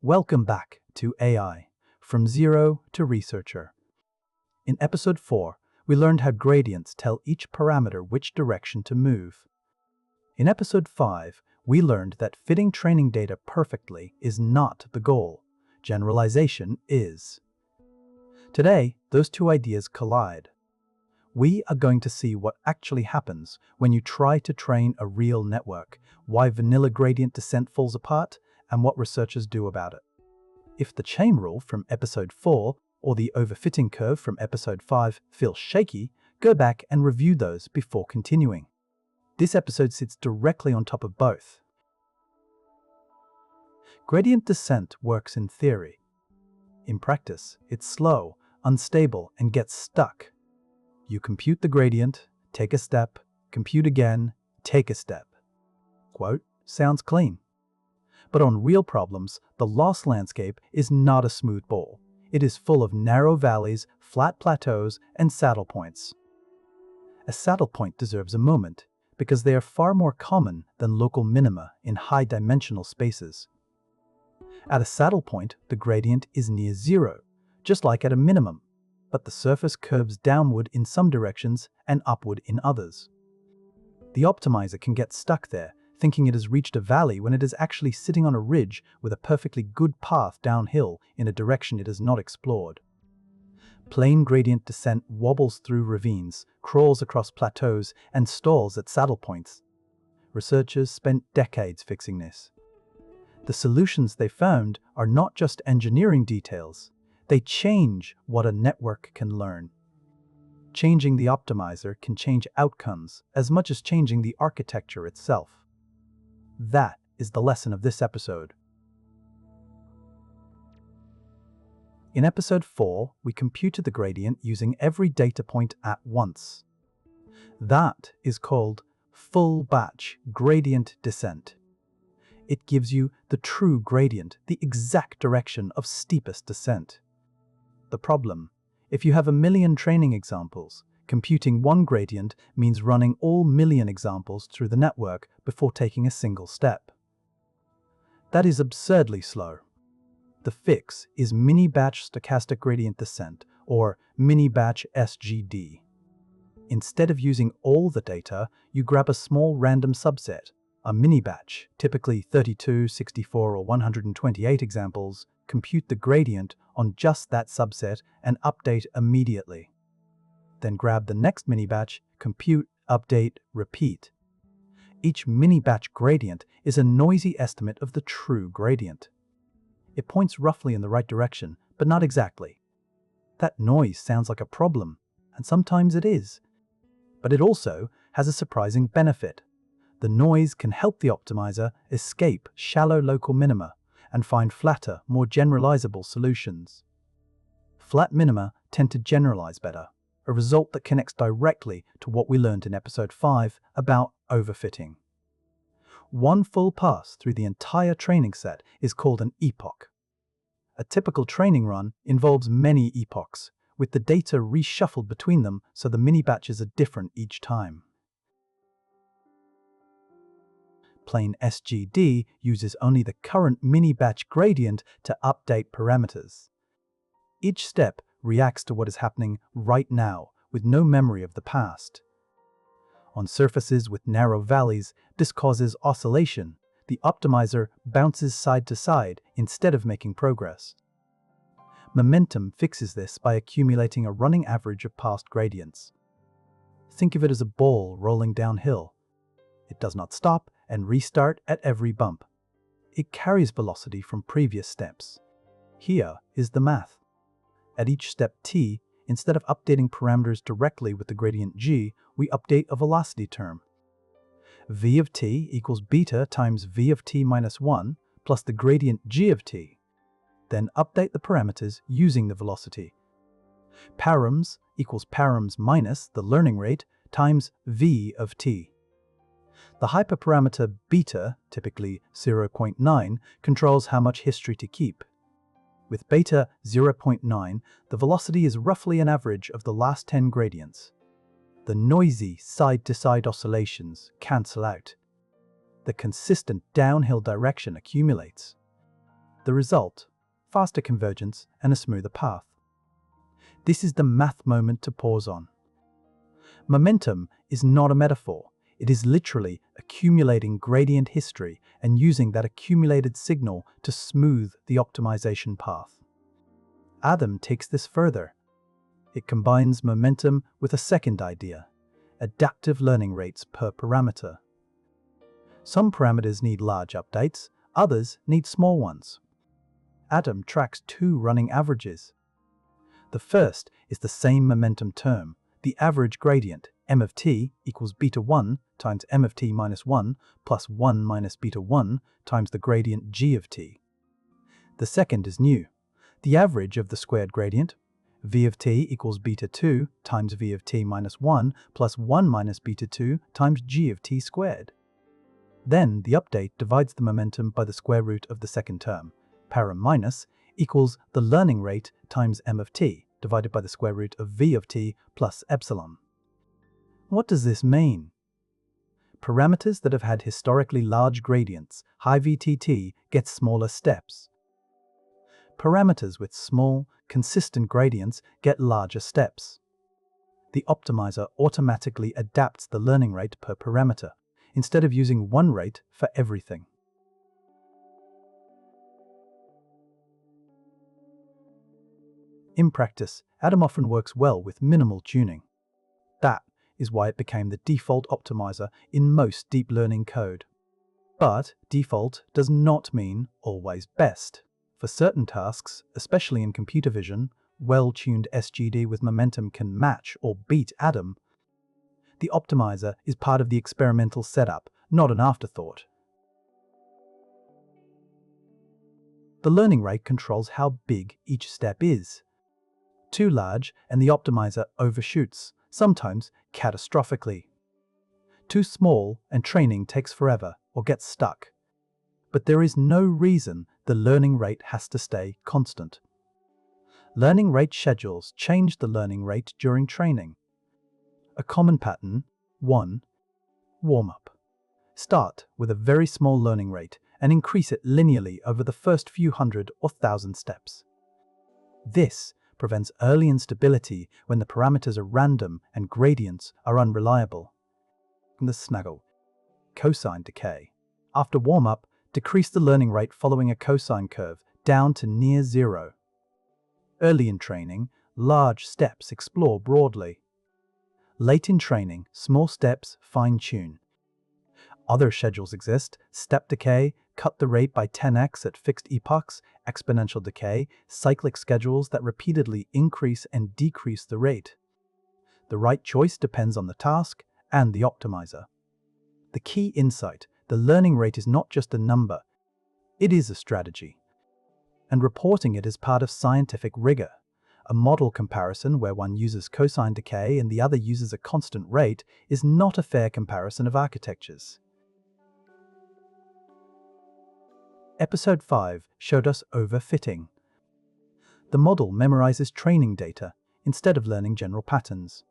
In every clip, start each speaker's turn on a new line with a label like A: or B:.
A: Welcome back to AI, from zero to researcher. In episode 4, we learned how gradients tell each parameter which direction to move. In episode 5, we learned that fitting training data perfectly is not the goal. Generalization is. Today, those two ideas collide. We are going to see what actually happens when you try to train a real network, why vanilla gradient descent falls apart, and what researchers do about it. If the chain rule from episode 4 or the overfitting curve from episode 5 feels shaky, go back and review those before continuing. This episode sits directly on top of both. Gradient descent works in theory. In practice, it's slow, unstable, and gets stuck. You compute the gradient, take a step, compute again, take a step. Quote, sounds clean. But on real problems, the loss landscape is not a smooth bowl. It is full of narrow valleys, flat plateaus, and saddle points. A saddle point deserves a moment, because they are far more common than local minima in high-dimensional spaces. At a saddle point, the gradient is near zero, just like at a minimum, but the surface curves downward in some directions and upward in others. The optimizer can get stuck there, thinking it has reached a valley when it is actually sitting on a ridge with a perfectly good path downhill in a direction it has not explored. Plain gradient descent wobbles through ravines, crawls across plateaus, and stalls at saddle points. Researchers spent decades fixing this. The solutions they found are not just engineering details. They change what a network can learn. Changing the optimizer can change outcomes as much as changing the architecture itself. That is the lesson of this episode. In episode 4, we computed the gradient using every data point at once. That is called full batch gradient descent. It gives you the true gradient, the exact direction of steepest descent. The problem: if you have a million training examples, computing one gradient means running all million examples through the network before taking a single step. That is absurdly slow. The fix is mini-batch stochastic gradient descent, or mini-batch SGD. Instead of using all the data, you grab a small random subset, a mini-batch, typically 32, 64, or 128 examples, compute the gradient on just that subset and update immediately. Then grab the next mini-batch, compute, update, repeat. Each mini-batch gradient is a noisy estimate of the true gradient. It points roughly in the right direction, but not exactly. That noise sounds like a problem, and sometimes it is. But it also has a surprising benefit. The noise can help the optimizer escape shallow local minima and find flatter, more generalizable solutions. Flat minima tend to generalize better, a result that connects directly to what we learned in episode 5 about overfitting. One full pass through the entire training set is called an epoch. A typical training run involves many epochs, with the data reshuffled between them so the mini-batches are different each time. Plain SGD uses only the current mini-batch gradient to update parameters. Each step reacts to what is happening right now, with no memory of the past. On surfaces with narrow valleys, this causes oscillation. The optimizer bounces side to side instead of making progress. Momentum fixes this by accumulating a running average of past gradients. Think of it as a ball rolling downhill. It does not stop and restart at every bump. It carries velocity from previous steps. Here is the math. At each step t, instead of updating parameters directly with the gradient g, we update a velocity term. V of t equals beta times v of t minus 1 plus the gradient g of t. Then update the parameters using the velocity. Params equals params minus the learning rate times v of t. The hyperparameter beta, typically 0.9, controls how much history to keep. With beta 0.9, the velocity is roughly an average of the last 10 gradients. The noisy side-to-side oscillations cancel out. The consistent downhill direction accumulates. The result: faster convergence and a smoother path. This is the math moment to pause on. Momentum is not a metaphor. It is literally accumulating gradient history and using that accumulated signal to smooth the optimization path. Adam takes this further. It combines momentum with a second idea: adaptive learning rates per parameter. Some parameters need large updates, others need small ones. Adam tracks two running averages. The first is the same momentum term, the average gradient, m of t equals beta 1 times m of t minus 1 plus 1 minus beta 1 times the gradient g of t. The second is new, the average of the squared gradient, v of t equals beta 2 times v of t minus 1 plus 1 minus beta 2 times g of t squared. Then the update divides the momentum by the square root of the second term. Param minus equals the learning rate times m of t divided by the square root of v of t plus epsilon. What does this mean? Parameters that have had historically large gradients, high VTT, get smaller steps. Parameters with small, consistent gradients get larger steps. The optimizer automatically adapts the learning rate per parameter, instead of using one rate for everything. In practice, Adam often works well with minimal tuning. That is why it became the default optimizer in most deep learning code. But default does not mean always best. For certain tasks, especially in computer vision, well-tuned SGD with momentum can match or beat Adam. The optimizer is part of the experimental setup, not an afterthought. The learning rate controls how big each step is. Too large and the optimizer overshoots, sometimes catastrophically. Too small and training takes forever or gets stuck. But there is no reason the learning rate has to stay constant. Learning rate schedules change the learning rate during training. A common pattern: 1. Warm-up. Start with a very small learning rate and increase it linearly over the first few hundred or thousand steps. This prevents early instability when the parameters are random and gradients are unreliable. The snaggle: cosine decay. After warm-up, decrease the learning rate following a cosine curve down to near zero. Early in training, large steps explore broadly. Late in training, small steps fine-tune. Other schedules exist: step decay, cut the rate by 10x at fixed epochs, exponential decay, cyclic schedules that repeatedly increase and decrease the rate. The right choice depends on the task and the optimizer. The key insight: the learning rate is not just a number, it is a strategy. And reporting it is part of scientific rigor. A model comparison where one uses cosine decay and the other uses a constant rate is not a fair comparison of architectures. Episode 5 showed us overfitting. The model memorizes training data instead of learning general patterns.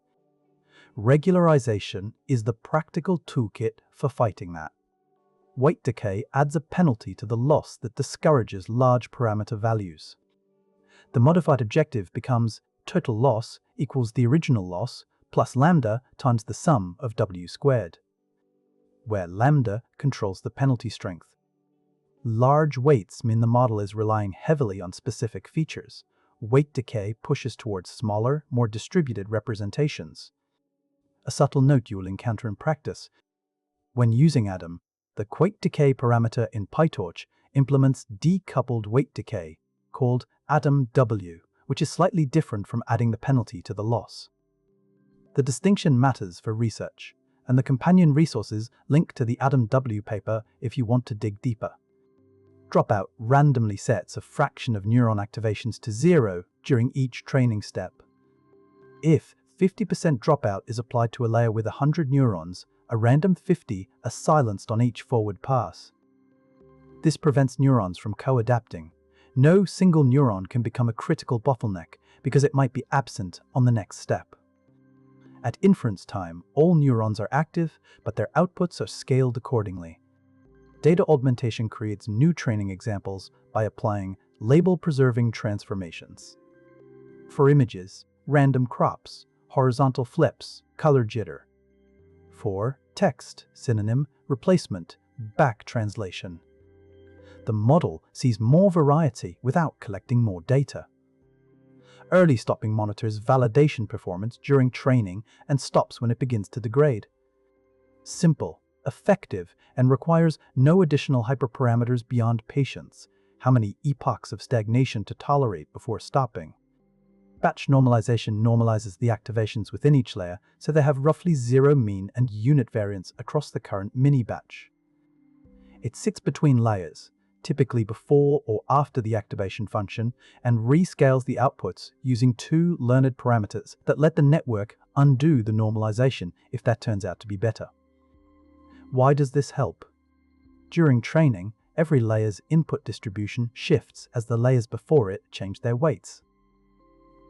A: Regularization is the practical toolkit for fighting that. Weight decay adds a penalty to the loss that discourages large parameter values. The modified objective becomes total loss equals the original loss plus lambda times the sum of w squared, where lambda controls the penalty strength. Large weights mean the model is relying heavily on specific features. Weight decay pushes towards smaller, more distributed representations. A subtle note you will encounter in practice: when using Adam, the weight decay parameter in PyTorch implements decoupled weight decay, called Adam W, which is slightly different from adding the penalty to the loss. The distinction matters for research, and the companion resources link to the Adam W paper if you want to dig deeper. Dropout randomly sets a fraction of neuron activations to 0 during each training step. If 50% dropout is applied to a layer with 100 neurons, a random 50 are silenced on each forward pass. This prevents neurons from co-adapting. No single neuron can become a critical bottleneck because it might be absent on the next step. At inference time, all neurons are active, but their outputs are scaled accordingly. data augmentation creates new training examples by applying label-preserving transformations. For images, random crops, horizontal flips, color jitter. For text, synonym, replacement, back translation. The model sees more variety without collecting more data. Early stopping monitors validation performance during training and stops when it begins to degrade. Simple, effective, and requires no additional hyperparameters beyond patience, how many epochs of stagnation to tolerate before stopping. Batch normalization normalizes the activations within each layer so they have roughly zero mean and unit variance across the current mini-batch. It sits between layers, typically before or after the activation function, and rescales the outputs using two learned parameters that let the network undo the normalization if that turns out to be better. Why does this help? During training, every layer's input distribution shifts as the layers before it change their weights.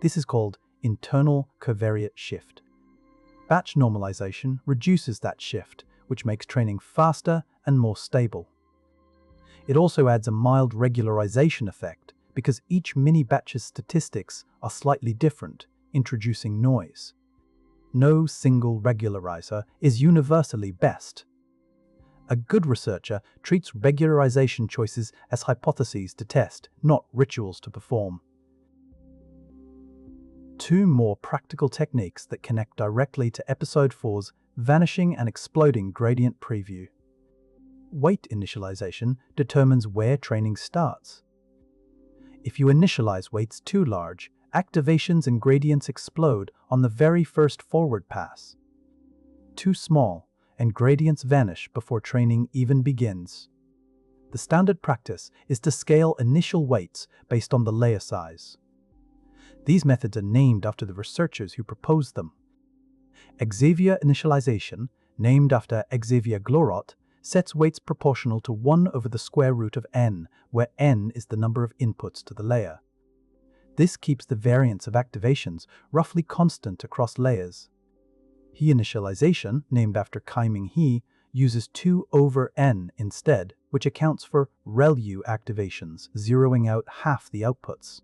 A: This is called internal covariate shift. Batch normalization reduces that shift, which makes training faster and more stable. It also adds a mild regularization effect because each mini-batch's statistics are slightly different, introducing noise. No single regularizer is universally best. A good researcher treats regularization choices as hypotheses to test, not rituals to perform. Two more practical techniques that connect directly to Episode 4's vanishing and exploding gradient preview. Weight initialization determines where training starts. If you initialize weights too large, activations and gradients explode on the very first forward pass. Too small, and gradients vanish before training even begins. The standard practice is to scale initial weights based on the layer size. These methods are named after the researchers who proposed them. Xavier initialization, named after Xavier Glorot, sets weights proportional to 1 over the square root of n, where n is the number of inputs to the layer. This keeps the variance of activations roughly constant across layers. He initialization, named after Kai-Ming He, uses 2 over n instead, which accounts for ReLU activations, zeroing out half the outputs.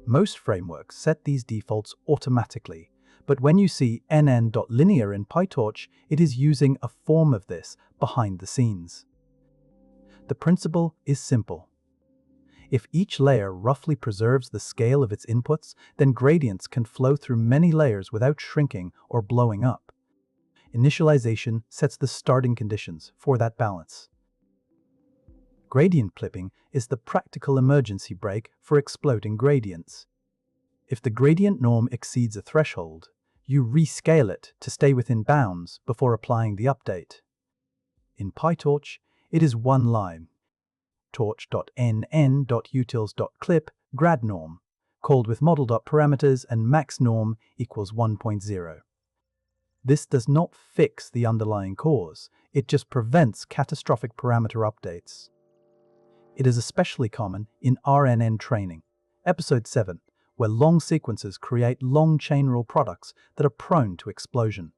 A: Most frameworks set these defaults automatically, but when you see nn.linear in PyTorch, it is using a form of this behind the scenes. The principle is simple. If each layer roughly preserves the scale of its inputs, then gradients can flow through many layers without shrinking or blowing up. Initialization sets the starting conditions for that balance. Gradient clipping is the practical emergency brake for exploding gradients. If the gradient norm exceeds a threshold, you rescale it to stay within bounds before applying the update. In PyTorch, it is one line, torch.nn.utils.clip grad norm, called with model.parameters and max norm equals 1.0. This does not fix the underlying cause, it just prevents catastrophic parameter updates. It is especially common in RNN training, Episode 7, where long sequences create long chain rule products that are prone to explosion.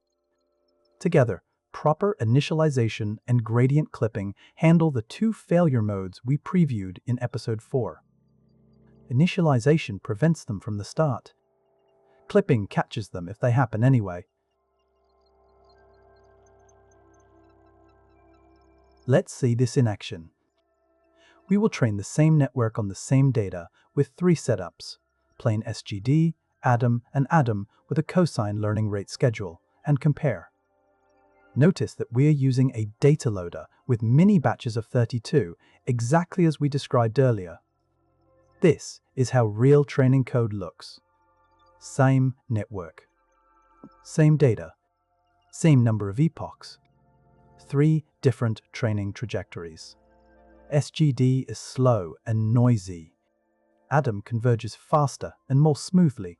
A: Together, proper initialization and gradient clipping handle the two failure modes we previewed in Episode 4. Initialization prevents them from the start. Clipping catches them if they happen anyway. Let's see this in action. We will train the same network on the same data with 3 setups, plain SGD, Adam, and Adam with a cosine learning rate schedule, and compare. Notice that we are using a data loader with mini batches of 32, exactly as we described earlier. This is how real training code looks. Same network. Same data. Same number of epochs. 3 different training trajectories. SGD is slow and noisy. Adam converges faster and more smoothly.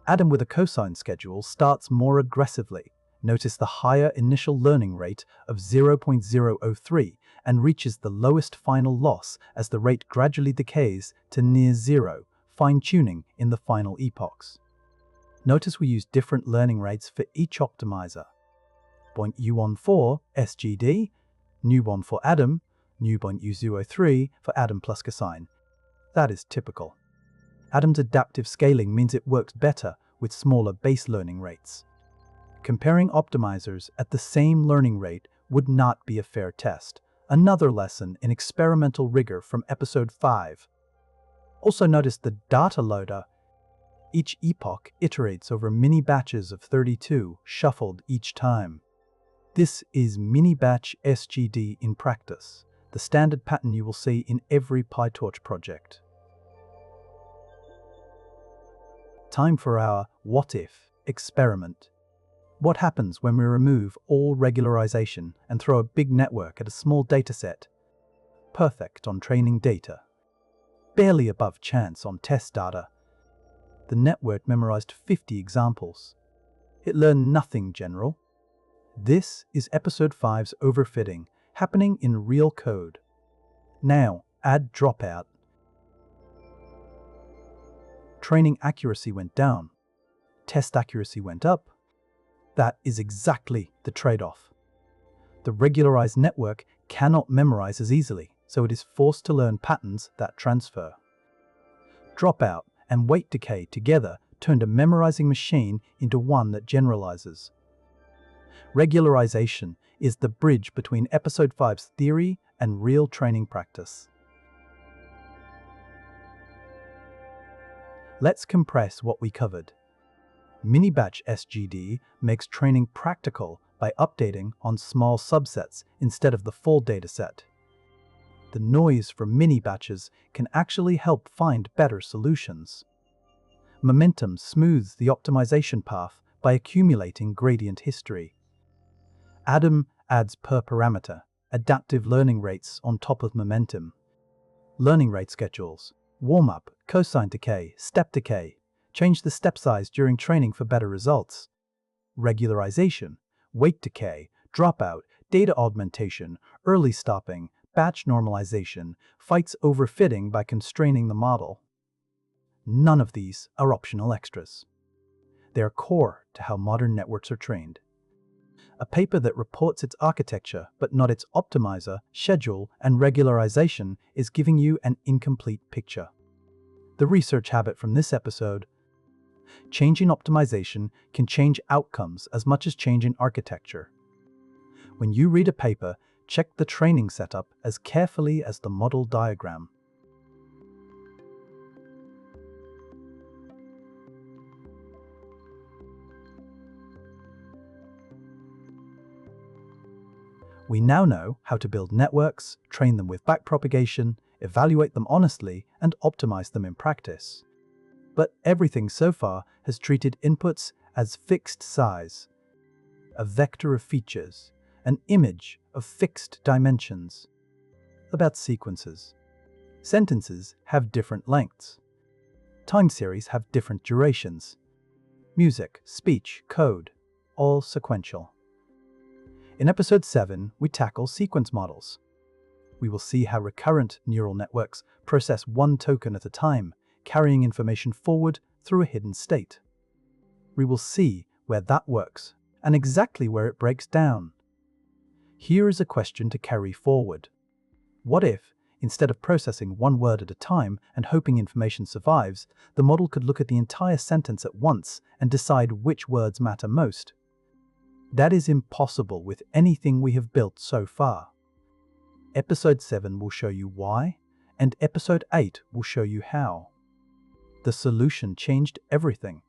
A: Adam with a cosine schedule starts more aggressively. Notice the higher initial learning rate of 0.003 and reaches the lowest final loss as the rate gradually decays to near zero, fine-tuning in the final epochs. Notice we use different learning rates for each optimizer. 0.U14 SGD, Newborn for Adam, newborn U03 for Adam plus cosine. That is typical. Adam's adaptive scaling means it works better with smaller base learning rates. Comparing optimizers at the same learning rate would not be a fair test. Another lesson in experimental rigor from episode 5. Also notice the data loader. Each epoch iterates over mini batches of 32, shuffled each time. This is mini batch SGD in practice, the standard pattern you will see in every PyTorch project. Time for our what-if experiment. What happens when we remove all regularization and throw a big network at a small dataset? Perfect on training data. Barely above chance on test data. The network memorized 50 examples. It learned nothing general. This is episode 5's overfitting, happening in real code. Now, add dropout. Training accuracy went down. Test accuracy went up. That is exactly the trade-off. The regularized network cannot memorize as easily, so it is forced to learn patterns that transfer. Dropout and weight decay together turned a memorizing machine into one that generalizes. Regularization is the bridge between episode 5's theory and real training practice. Let's compress what we covered. Mini-batch SGD makes training practical by updating on small subsets instead of the full dataset. The noise from mini-batches can actually help find better solutions. Momentum smooths the optimization path by accumulating gradient history. Adam adds per parameter, adaptive learning rates on top of momentum. Learning rate schedules, warm-up, cosine decay, step decay. Change the step size during training for better results. Regularization, weight decay, dropout, data augmentation, early stopping, batch normalization, fights overfitting by constraining the model. None of these are optional extras. They are core to how modern networks are trained. A paper that reports its architecture but not its optimizer, schedule, and regularization is giving you an incomplete picture. The research habit from this episode: change in optimization can change outcomes as much as change in architecture. When you read a paper, check the training setup as carefully as the model diagram. We now know how to build networks, train them with backpropagation, evaluate them honestly, and optimize them in practice. But everything so far has treated inputs as fixed size, a vector of features, an image of fixed dimensions. About sequences. Sentences have different lengths. Time series have different durations. Music, speech, code, all sequential. In episode 7, we tackle sequence models. We will see how recurrent neural networks process one token at a time, carrying information forward through a hidden state. We will see where that works and exactly where it breaks down. Here is a question to carry forward. What if, instead of processing one word at a time and hoping information survives, the model could look at the entire sentence at once and decide which words matter most? That is impossible with anything we have built so far. Episode 7 will show you why, and episode 8 will show you how. The solution changed everything.